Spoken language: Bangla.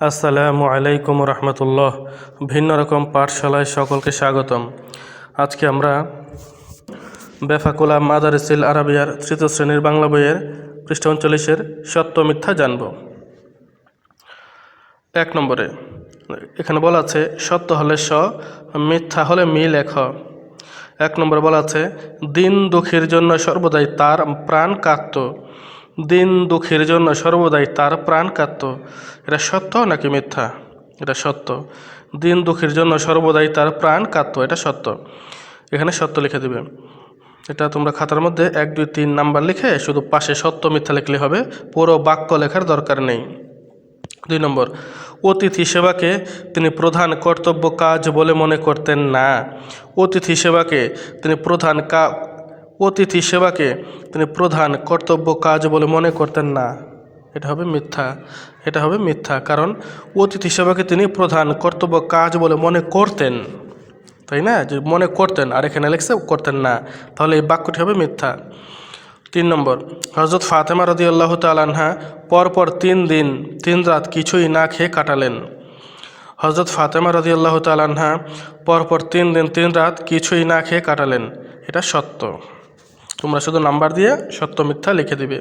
আসসালামু আলাইকুম রহমতুল্লাহ। ভিন্ন রকম পাঠশালায় সকলকে স্বাগতম। আজকে আমরা বেফাকুলা মাদারিসিল আরাবিয়ার তৃতীয় শ্রেণীর বাংলা বইয়ের পৃষ্ঠা 39-এর সত্য মিথ্যা জানব। 1 নম্বরে এখানে বলা আছে সত্য হলে স, মিথ্যা হলে মি লেখ। 1 নম্বরে বলা আছে দিন দুঃখীর জন্য সর্বদাই তার প্রাণ কাঁদত। দিন দুঃখীর জন্য সর্বদাই তার প্রাণ কাঁদত। এটা সত্য নাকি মিথ্যা? এটা সত্য। দিন দুঃখীর জন্য সর্বদাই তার প্রাণ কাঁদত, এটা সত্য। এখানে সত্য লিখে দিবে। এটা তোমরা খাতার মধ্যে 1, 2, 3 নাম্বার লিখে শুধু পাশে সত্য মিথ্যা লিখলে হবে, পুরো বাক্য লেখার দরকার নেই। 2 নম্বর অতিথি সেবাকে তিনি প্রধান কর্তব্য কাজ বলে মনে করতেন না। অতিথি সেবাকে তিনি প্রধান কর্তব্য কাজ বলে মনে করতেন না। এটা হবে মিথ্যা। এটা হবে মিথ্যা, কারণ অতিথি সেবাকে তিনি প্রধান কর্তব্য কাজ বলে মনে করতেন, তাই না? যে মনে করতেন, আর এখানে লেখছে করতেন না, তাহলে এই বাক্যটি হবে মিথ্যা। 3 নম্বর হযরত ফাতেমা রাদিয়াল্লাহু তাআলা আনহা পরপর 3 দিন 3 রাত কিছুই না খেয়ে কাটালেন। হযরত ফাতেমা রাদিয়াল্লাহু তাআলা আনহা পরপর 3 দিন 3 রাত কিছুই না খেয়ে কাটালেন। এটা সত্য। তোমরা শুধু নাম্বার দিয়ে সত্য মিথ্যা লিখে দিবে।